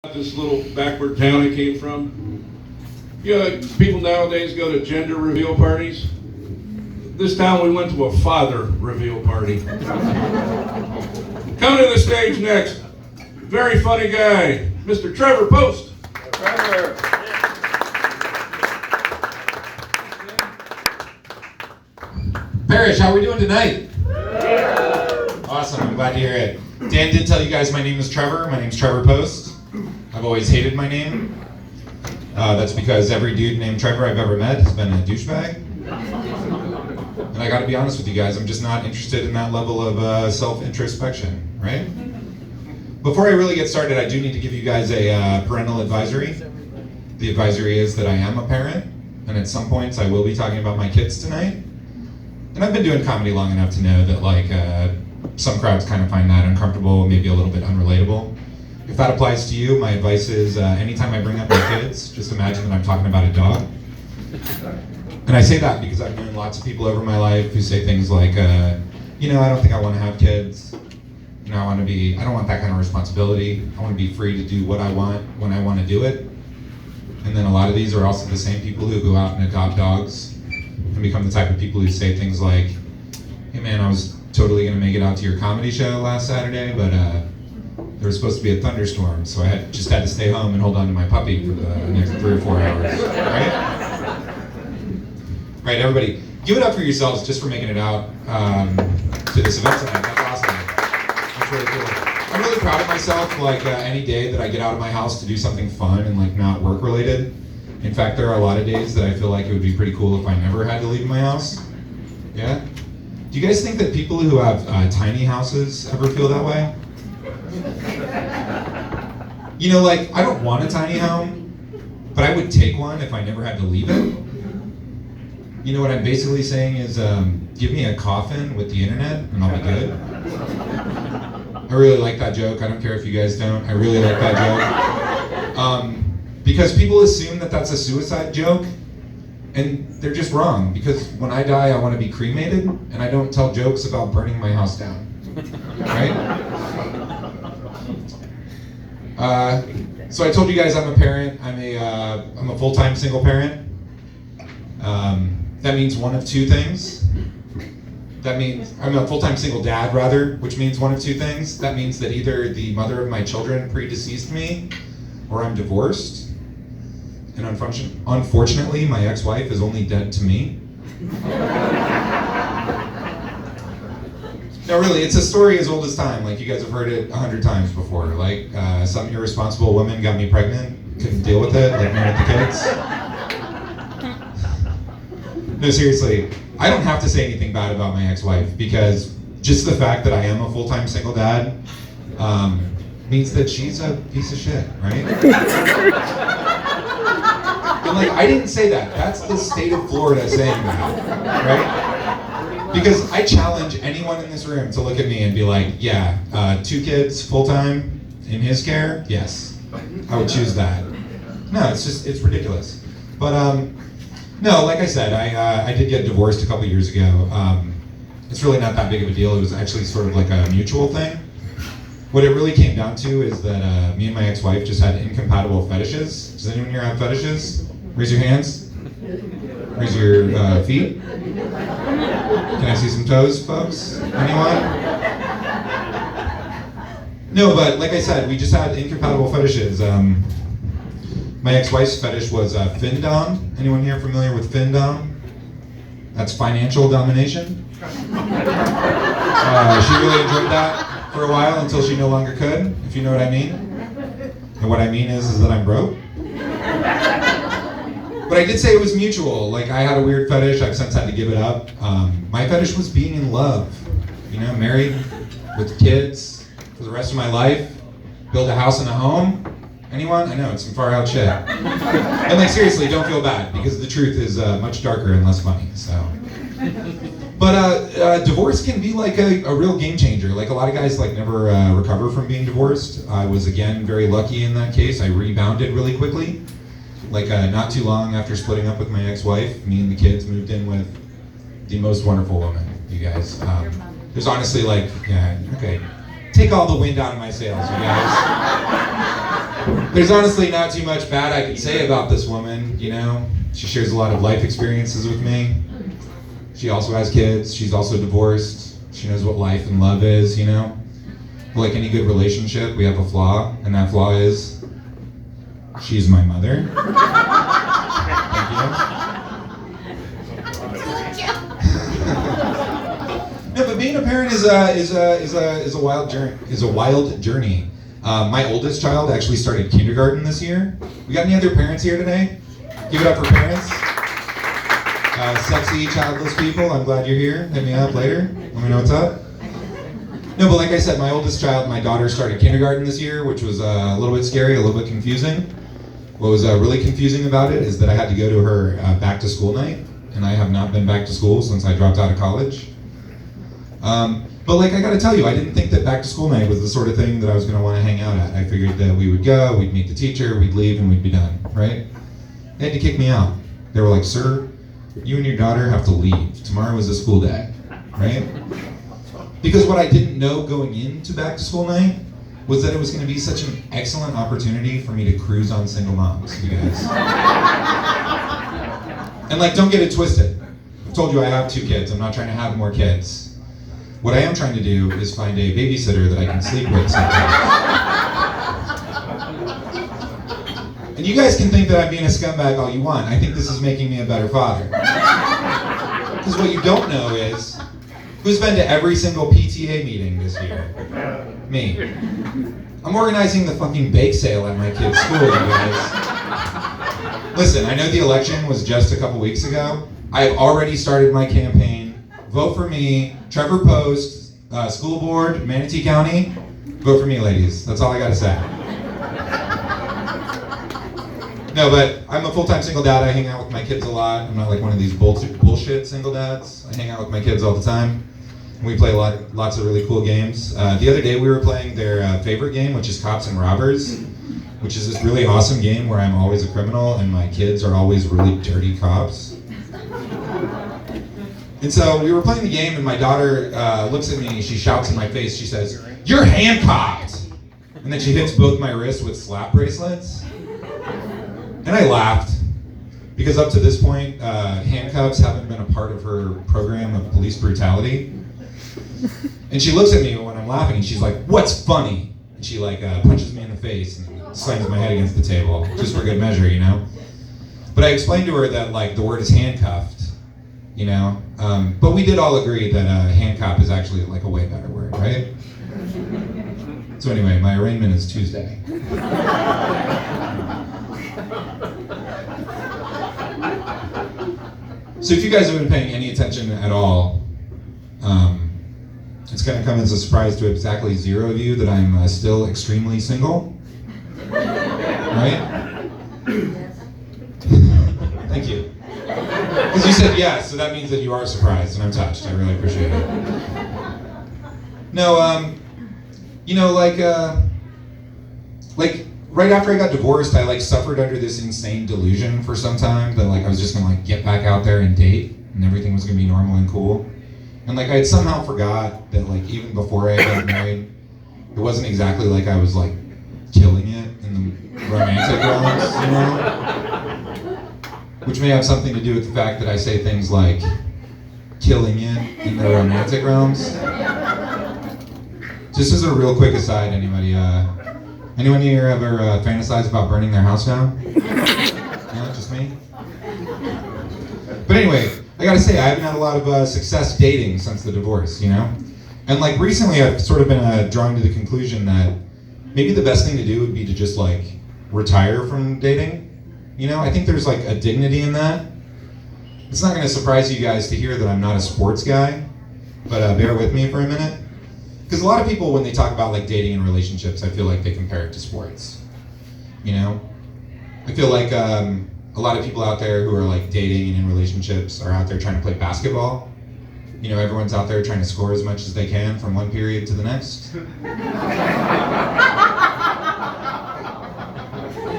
This little backward town I came from. People nowadays go to gender reveal parties. This town we went to a father reveal party. Coming to the stage next, very funny guy, Mr. Trevor Post. Trevor. Parrish, how are we doing tonight? Awesome, I'm glad to hear it. Dan did tell you guys my name is Trevor. My name's Trevor Post. I've always hated my name. That's because every dude named Trevor I've ever met has been a douchebag. And I gotta be honest with you guys, I'm just not interested in that level of self-introspection, right? Before I really get started, I do need to give you guys a parental advisory. The advisory is that I am a parent, and at some points I will be talking about my kids tonight. And I've been doing comedy long enough to know that some crowds kind of find that uncomfortable, maybe a little bit unrelatable. If that applies to you, my advice is anytime I bring up my kids, just imagine that I'm talking about a dog. And I say that because I've known lots of people over my life who say things like, I don't think I want to have kids. I don't want that kind of responsibility. I want to be free to do what I want when I want to do it. And then a lot of these are also the same people who go out and adopt dogs and become the type of people who say things like, hey man, I was totally going to make it out to your comedy show last Saturday, but there was supposed to be a thunderstorm, so I just had to stay home and hold on to my puppy for the next 3 or 4 hours, right? Right, everybody, give it up for yourselves just for making it out to this event tonight. That's awesome. That's really cool. I'm really proud of myself, any day that I get out of my house to do something fun and not work related. In fact, there are a lot of days that I feel like it would be pretty cool if I never had to leave my house. Yeah? Do you guys think that people who have tiny houses ever feel that way? I don't want a tiny home, but I would take one if I never had to leave it. You know what I'm basically saying is, give me a coffin with the internet and I'll be good. I really like that joke. I don't care if you guys don't. I really like that joke. Because people assume that that's a suicide joke, and they're just wrong. Because when I die, I want to be cremated, and I don't tell jokes about burning my house down. Right? So I told you guys I'm a parent. I'm a full-time single parent. That means one of two things. That means I'm a full-time single dad, rather, which means one of two things. That means that either the mother of my children predeceased me, or I'm divorced. And unfortunately, my ex-wife is only dead to me. No, really, it's a story as old as time. You guys have heard it 100 times before. Some irresponsible woman got me pregnant, couldn't deal with it, me with the kids. No, seriously, I don't have to say anything bad about my ex-wife because just the fact that I am a full-time single dad means that she's a piece of shit, right? And I didn't say that. That's the state of Florida saying that, right? Because I challenge anyone in this room to look at me and be like, yeah, 2 kids full-time in his care? Yes, I would choose that. No, it's ridiculous. But no, like I said, I did get divorced a couple years ago. It's really not that big of a deal. It was actually sort of like a mutual thing. What it really came down to is that me and my ex-wife just had incompatible fetishes. Does anyone here have fetishes? Raise your hands. Raise your feet. Can I see some toes, folks? Anyone? No, but like I said, we just had incompatible fetishes. My ex-wife's fetish was fin-dom. Anyone here familiar with fin-dom? That's financial domination. She really enjoyed that for a while until she no longer could, if you know what I mean. And what I mean is that I'm broke. But I did say it was mutual. I had a weird fetish. I've since had to give it up. My fetish was being in love. Married with kids for the rest of my life. Build a house and a home. Anyone? I know, it's some far out shit. And seriously, don't feel bad, because the truth is much darker and less funny, so. But divorce can be a real game changer. A lot of guys never recover from being divorced. I was, again, very lucky in that case. I rebounded really quickly. Not too long after splitting up with my ex-wife, me and the kids moved in with the most wonderful woman, you guys. There's honestly yeah, okay. Take all the wind out of my sails, you guys. There's honestly not too much bad I can say about this woman, you know? She shares a lot of life experiences with me. She also has kids. She's also divorced. She knows what life and love is, you know? Like any good relationship, we have a flaw, and that flaw is she's my mother. Thank you. No, but being a parent is a wild journey. My oldest child actually started kindergarten this year. We got any other parents here today? Give it up for parents. Sexy, childless people, I'm glad you're here. Hit me up later. Let me know what's up. No, but like I said, my oldest child, my daughter, started kindergarten this year, which was a little bit scary, a little bit confusing. What was really confusing about it is that I had to go to her back to school night, and I have not been back to school since I dropped out of college. But like I gotta tell you, I didn't think that back to school night was the sort of thing that I was gonna wanna hang out at. I figured that we would go, we'd meet the teacher, we'd leave, and we'd be done, right? They had to kick me out. They were like, sir, you and your daughter have to leave. Tomorrow is a school day, right? Because what I didn't know going into back to school night was that it was gonna be such an excellent opportunity for me to cruise on single moms, you guys. And like, don't get it twisted. I've told you I have 2 kids. I'm not trying to have more kids. What I am trying to do is find a babysitter that I can sleep with sometimes. And you guys can think that I'm being a scumbag all you want. I think this is making me a better father. Because what you don't know is, who's been to every single PTA meeting this year? Me. I'm organizing the fucking bake sale at my kid's school, you guys. Listen, I know the election was just a couple weeks ago. I have already started my campaign. Vote for me, Trevor Post, school board, Manatee County. Vote for me, ladies. That's all I gotta say. No, but I'm a full-time single dad. I hang out with my kids a lot. I'm not like one of these bullshit single dads. I hang out with my kids all the time. We play lots of really cool games. The other day we were playing their favorite game, which is Cops and Robbers, which is this really awesome game where I'm always a criminal and my kids are always really dirty cops. And so we were playing the game and my daughter looks at me and she shouts in my face, she says, "You're handcuffed!" And then she hits both my wrists with slap bracelets. And I laughed, because up to this point, handcuffs haven't been a part of her program of police brutality. And she looks at me when I'm laughing and she's like, "What's funny?" And she like punches me in the face and slams my head against the table, just for good measure, you know? But I explained to her that like the word is handcuffed. You know, but we did all agree that handcuff is actually like a way better word, right? So anyway, my arraignment is Tuesday. So if you guys have been paying any attention at all, it's going to come as a surprise to exactly 0 of you that I'm still extremely single, right? Thank you. Because you said yes, so that means that you are surprised, and I'm touched. I really appreciate it. No, you know, like right after I got divorced, I like suffered under this insane delusion for some time that like I was just gonna like get back out there and date, and everything was gonna be normal and cool. And like I had somehow forgot that like even before I got married, it wasn't exactly like I was like killing it in the romantic realms, you know? Which may have something to do with the fact that I say things like killing it in the romantic realms. Just as a real quick aside, anyone here ever fantasize about burning their house down? No, just me? But anyway, I gotta say, I haven't had a lot of success dating since the divorce, you know? And like recently I've sort of been drawn to the conclusion that maybe the best thing to do would be to just like retire from dating. You know, I think there's like a dignity in that. It's not gonna surprise you guys to hear that I'm not a sports guy, but bear with me for a minute. Because a lot of people, when they talk about like dating and relationships, I feel like they compare it to sports. You know? I feel like a lot of people out there who are like dating and in relationships are out there trying to play basketball. You know, everyone's out there trying to score as much as they can from one period to the next.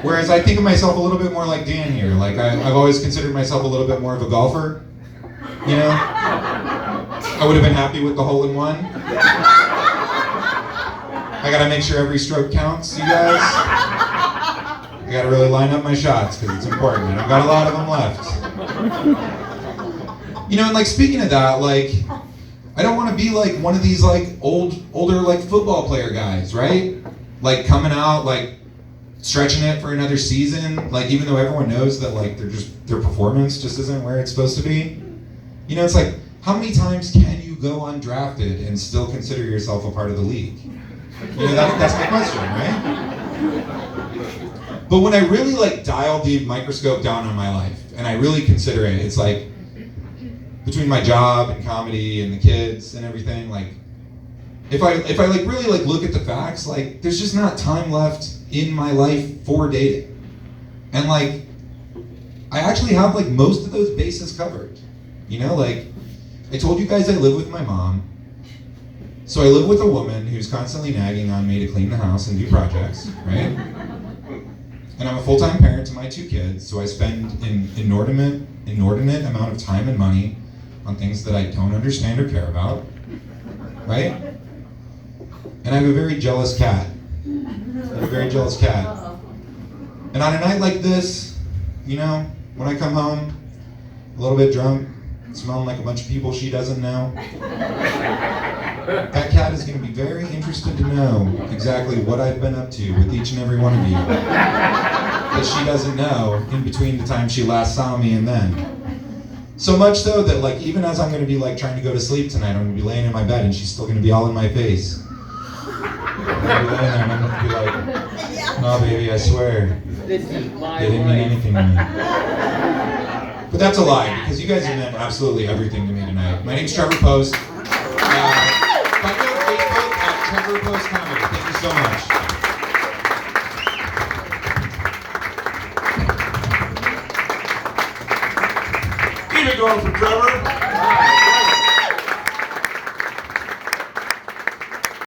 Whereas I think of myself a little bit more like Dan here. Like I've always considered myself a little bit more of a golfer. You know? I would have been happy with the hole-in-one. I gotta make sure every stroke counts, you guys. gotta really line up my shots because it's important. And I've got a lot of them left. You know, and like speaking of that, like I don't want to be like one of these like older like football player guys, right? Like coming out like stretching it for another season, like even though everyone knows that like their performance just isn't where it's supposed to be. You know, it's like how many times can you go undrafted and still consider yourself a part of the league? You know, that's my question, right? But when I really like dial the microscope down on my life and I really consider it, it's like between my job and comedy and the kids and everything, like if I like really like look at the facts, like there's just not time left in my life for dating. And like I actually have like most of those bases covered. You know, like I told you guys I live with my mom. So I live with a woman who's constantly nagging on me to clean the house and do projects, right? And I'm a full-time parent to my 2 kids, so I spend an inordinate amount of time and money on things that I don't understand or care about, right? And I have a very jealous cat. And on a night like this, you know, when I come home, a little bit drunk, smelling like a bunch of people she doesn't know, that cat is going to be very interested to know exactly what I've been up to with each and every one of you that she doesn't know in between the time she last saw me and then. So much so that like even as I'm going to be like trying to go to sleep tonight, I'm going to be laying in my bed and she's still going to be all in my face. I'm going to be laying there and I'm going to be like, no baby, I swear, they didn't mean anything to me. But that's a lie, because you guys have meant absolutely everything to me tonight. My name's Trevor Post. Find me on Facebook at Trevor Post Comedy. Thank you so much. Keep it going for Trevor.